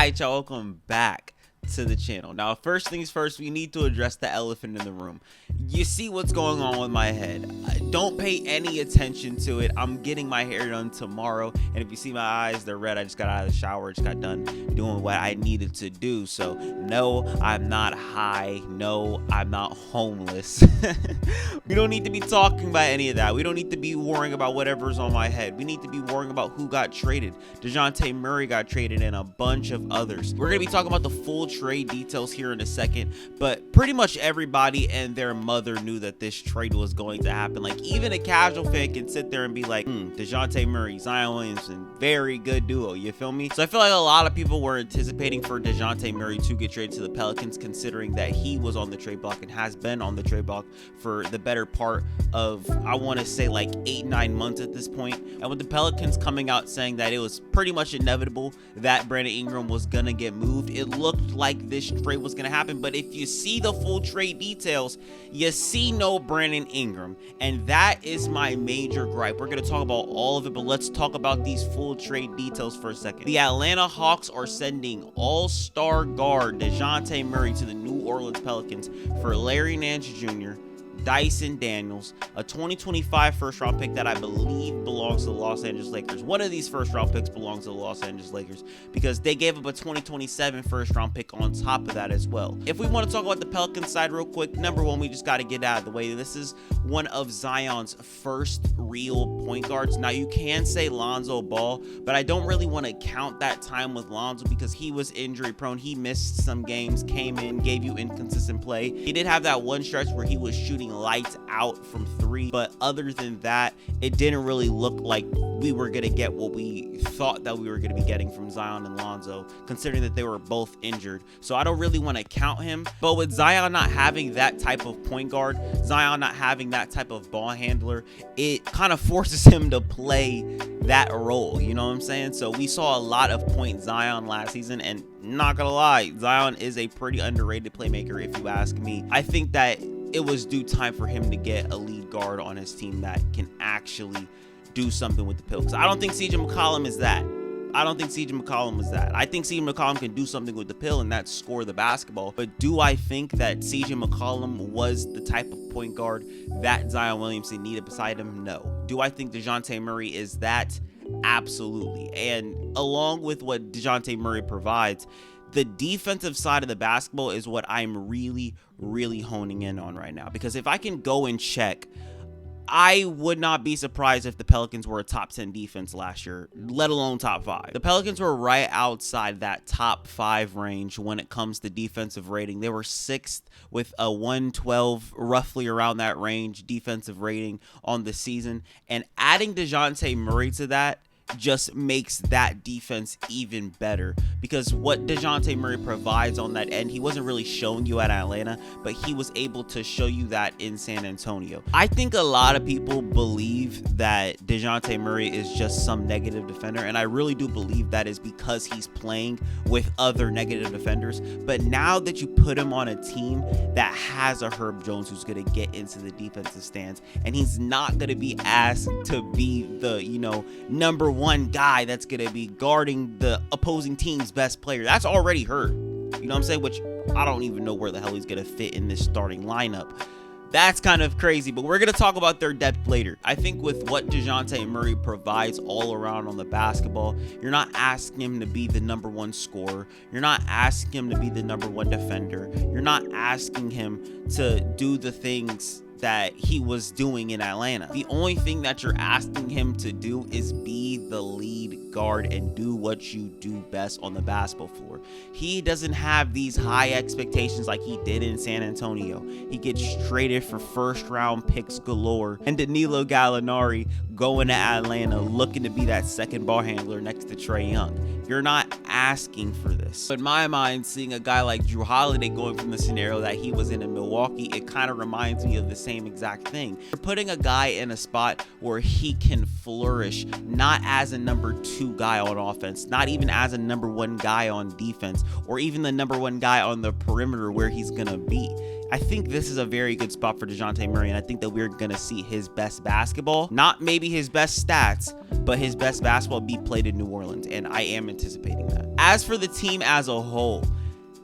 Alright, y'all, welcome back to the channel. Now, first things first, we need to address the elephant in the room. You see what's going on with my head. Don't pay any attention to it. I'm getting my hair done tomorrow, and if you see my eyes, they're red. I just got out of the shower, just got done doing what I needed to do. So no, I'm not high. No, I'm not homeless. We don't need to be talking about any of that. We don't need to be worrying about whatever's on my head. We need to be worrying about who got traded. Dejounte Murray got traded and a bunch of others. We're going to be talking about the full trade details here in a second, but pretty much everybody and their mother knew that this trade was going to happen. Like, even a casual fan can sit there and be like, Dejounte Murray, Zion Williamson, very good duo, you feel me? So I feel like a lot of people were anticipating for Dejounte Murray to get traded to the Pelicans, considering that he was on the trade block and has been on the trade block for the better part of, I want to say, like 8-9 months at this point. And with the Pelicans coming out saying that it was pretty much inevitable that Brandon Ingram was gonna get moved, it looked like this trade was gonna happen. But if you see the full trade details, you see no Brandon Ingram, and that is my major gripe. We're gonna talk about all of it, but let's talk about these full trade details for a second. The Atlanta Hawks are sending all-star guard Dejounte Murray to the New Orleans Pelicans for Larry Nance Jr., Dyson Daniels, a 2025 first-round pick that I believe belongs to the Los Angeles Lakers. One of these first-round picks belongs to the Los Angeles Lakers because they gave up a 2027 first-round pick on top of that as well. If we want to talk about the Pelicans side real quick, number one, we just got to get out of the way. This is one of Zion's first real point guards. Now, you can say Lonzo Ball, but I don't really want to count that time with Lonzo because he was injury-prone. He missed some games, came in, gave you inconsistent play. He did have that one stretch where he was shooting lights out from three, but other than that, it didn't really look like we were gonna get what we thought that we were gonna be getting from Zion and Lonzo, considering that they were both injured. So I don't really want to count him. But with Zion not having that type of point guard, Zion not having that type of ball handler, it kind of forces him to play that role, you know what I'm saying? So we saw a lot of point Zion last season, and not gonna lie, Zion is a pretty underrated playmaker if you ask me. I think that it was due time for him to get a lead guard on his team that can actually do something with the pill. Because I don't think CJ McCollum is that. I don't think CJ McCollum was that. I think CJ McCollum can do something with the pill, and that's score the basketball. But do I think that CJ McCollum was the type of point guard that Zion Williamson needed beside him? No. Do I think Dejounte Murray is that? Absolutely. And along with what Dejounte Murray provides, the defensive side of the basketball is what I'm really honing in on right now. Because if I can go and check, I would not be surprised if the Pelicans were a top 10 defense last year, let alone top 5. The Pelicans were right outside that top 5 range when it comes to defensive rating. They were 6th with a 112, roughly around that range, defensive rating on the season. And adding Dejounte Murray to that just makes that defense even better, because what Dejounte Murray provides on that end, he wasn't really showing you at Atlanta, but he was able to show you that in San Antonio. I think a lot of people believe that Dejounte Murray is just some negative defender, and I really do believe that is because he's playing with other negative defenders. But now that you put him on a team that has a Herb Jones who's going to get into the defensive stands, and he's not going to be asked to be the, number one guy that's going to be guarding the opposing team's best player. That's already hurt. You know what I'm saying? Which I don't even know where the hell he's going to fit in this starting lineup. That's kind of crazy, but we're going to talk about their depth later. I think with what Dejounte Murray provides all around on the basketball, you're not asking him to be the number one scorer. You're not asking him to be the number one defender. You're not asking him to do the things that he was doing in Atlanta. The only thing that you're asking him to do is be the lead guard and do what you do best on the basketball floor. He doesn't have these high expectations like he did in San Antonio. He gets traded for first-round picks galore, and Danilo Gallinari going to Atlanta looking to be that second ball handler next to Trae Young. You're not asking for this. But in my mind, seeing a guy like Jrue Holiday going from the scenario that he was in Milwaukee, it kind of reminds me of the same exact thing. You're putting a guy in a spot where he can flourish, not as a number 2 2 guy on offense, not even as a number 1 guy on defense, or even the number 1 guy on the perimeter where he's going to be. I think this is a very good spot for Dejounte Murray, and I think that we're going to see his best basketball. Not maybe his best stats, but his best basketball be played in New Orleans, and I am anticipating that. As for the team as a whole,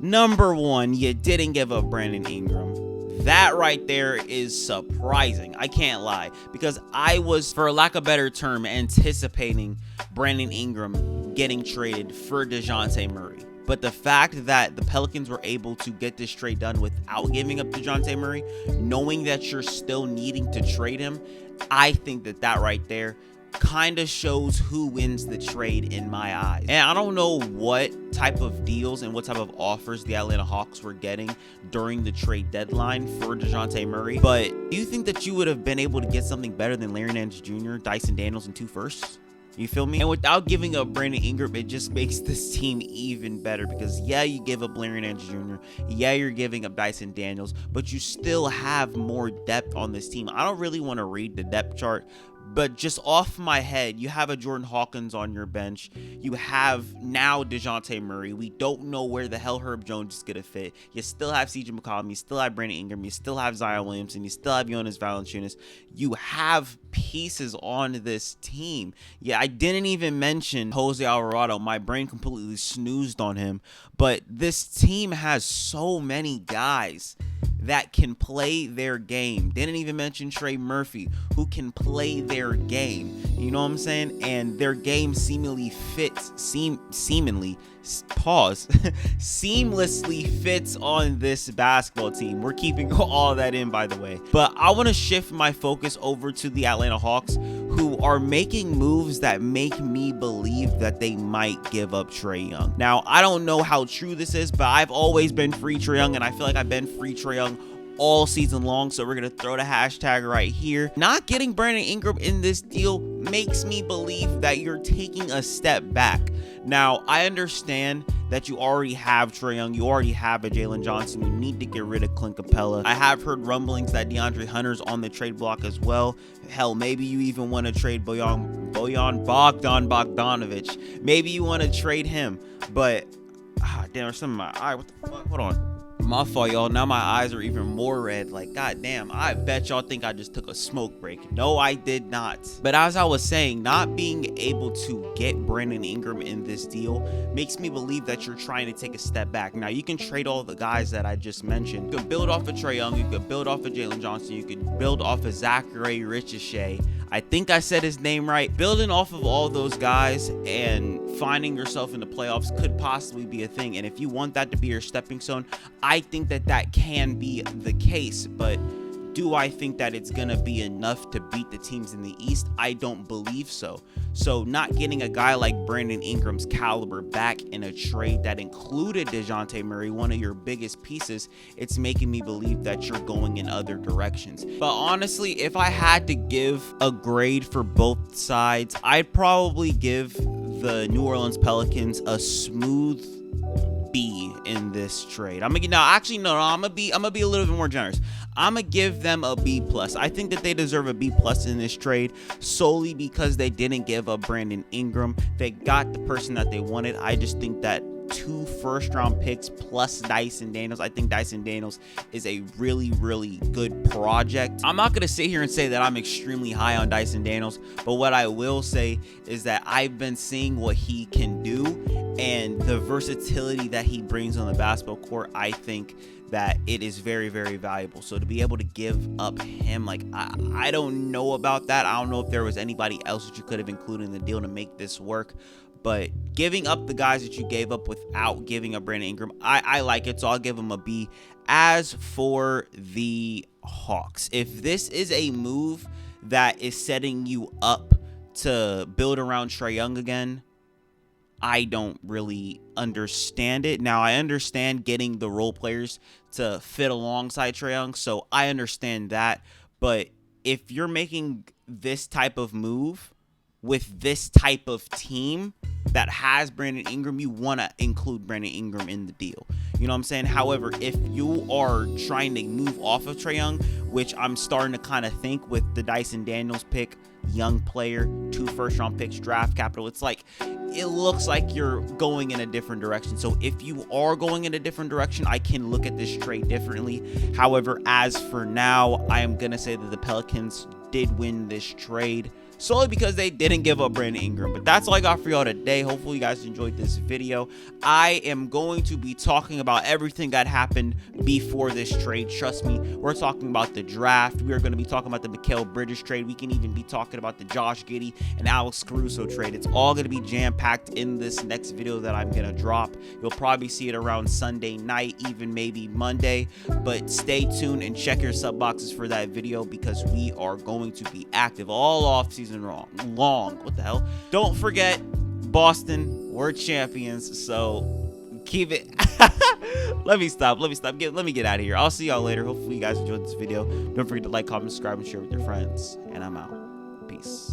number 1, you didn't give up Brandon Ingram. That right there is surprising. I can't lie, because I was, for lack of a better term, anticipating Brandon Ingram getting traded for Dejounte Murray. But the fact that the Pelicans were able to get this trade done without giving up Dejounte Murray, knowing that you're still needing to trade him, I think that right there kind of shows who wins the trade in my eyes. And I don't know what type of deals and what type of offers the Atlanta Hawks were getting during the trade deadline for Dejounte Murray, but do you think that you would have been able to get something better than Larry Nance Jr., Dyson Daniels, and 2 firsts? You feel me? And without giving up Brandon Ingram, it just makes this team even better, because yeah, you give up Larry Nance Jr., yeah, you're giving up Dyson Daniels, but you still have more depth on this team. I don't really want to read the depth chart, but just off my head, you have a Jordan Hawkins on your bench. You have now Dejounte Murray. We don't know where the hell Herb Jones is going to fit. You still have CJ McCollum. You still have Brandon Ingram. You still have Zion Williamson. You still have Jonas Valanciunas. You have pieces on this team. Yeah, I didn't even mention Jose Alvarado. My brain completely snoozed on him. But this team has so many guys that can play their game. Didn't even mention Trey Murphy, who can play their game. You know what I'm saying? And their game seemingly fits, seamlessly fits on this basketball team. We're keeping all that in, by the way. But I want to shift my focus over to the Atlanta Hawks, who are making moves that make me believe that they might give up Trae Young. Now, I don't know how true this is, but I've always been free Trae Young, and I feel like I've been free Trae Young all season long, so we're going to throw the hashtag right here. Not getting Brandon Ingram in this deal makes me believe that you're taking a step back. Now, I understand that you already have Trae Young, you already have a Jalen Johnson, you need to get rid of Clint Capella. I have heard rumblings that DeAndre Hunter's on the trade block as well. Hell, maybe you even want to trade Bogdan Bogdanovic. Maybe you want to trade him, but damn, there's something in my eye. What the fuck? Hold on. My fault, y'all. Now my eyes are even more red. Like, goddamn, I bet y'all think I just took a smoke break. No, I did not. But as I was saying, not being able to get Brandon Ingram in this deal makes me believe that you're trying to take a step back. Now, you can trade all the guys that I just mentioned. You could build off of Trae Young. You could build off of Jalen Johnson. You could build off of Zachary Ricochet. I think I said his name right. Building off of all those guys and finding yourself in the playoffs could possibly be a thing. And if you want that to be your stepping stone, I think that can be the case. But do I think that it's going to be enough to beat the teams in the East? I don't believe so. So not getting a guy like Brandon Ingram's caliber back in a trade that included Dejounte Murray, one of your biggest pieces, it's making me believe that you're going in other directions. But honestly, if I had to give a grade for both sides, I'd probably give the New Orleans Pelicans a smooth B in this trade. I'm gonna be a little bit more generous. I'm gonna give them a B plus. I think that they deserve a B plus in this trade solely because they didn't give up Brandon Ingram. They got the person that they wanted. I just think that 2 first-round picks plus Dyson Daniels. I think Dyson Daniels is a really, really good project. I'm not going to sit here and say that I'm extremely high on Dyson Daniels, but what I will say is that I've been seeing what he can do and the versatility that he brings on the basketball court. I think that it is very, very valuable. So to be able to give up him, like, I don't know about that. I don't know if there was anybody else that you could have included in the deal to make this work. But giving up the guys that you gave up without giving up Brandon Ingram, I like it, so I'll give him a B. As for the Hawks, if this is a move that is setting you up to build around Trae Young again, I don't really understand it. Now, I understand getting the role players to fit alongside Trae Young, so I understand that. But if you're making this type of move with this type of team that has Brandon Ingram, you want to include Brandon Ingram in the deal. You know what I'm saying? However, if you are trying to move off of Trae Young, which I'm starting to kind of think with the Dyson Daniels pick, young player, 2 first-round picks, draft capital, it's like, it looks like you're going in a different direction. So if you are going in a different direction, I can look at this trade differently. However, as for now, I am going to say that the Pelicans did win this trade solely because they didn't give up Brandon Ingram. But that's all I got for y'all today. Hopefully you guys enjoyed this video. I am going to be talking about everything that happened before this trade. Trust me, we're talking about the draft. We are going to be talking about the Mikal Bridges trade. We can even be talking about the Josh Giddey and Alex Caruso trade. It's all going to be jam-packed in this next video that I'm going to drop. You'll probably see it around Sunday night, even maybe Monday. But stay tuned and check your sub boxes for that video because we are going to be active all off season long. What the hell? Don't forget, Boston, we're champions, so keep it. Let me stop. Let me get out of here. I'll see y'all later. Hopefully you guys enjoyed this video. Don't forget to like, comment, subscribe, and share with your friends. And I'm out. Peace.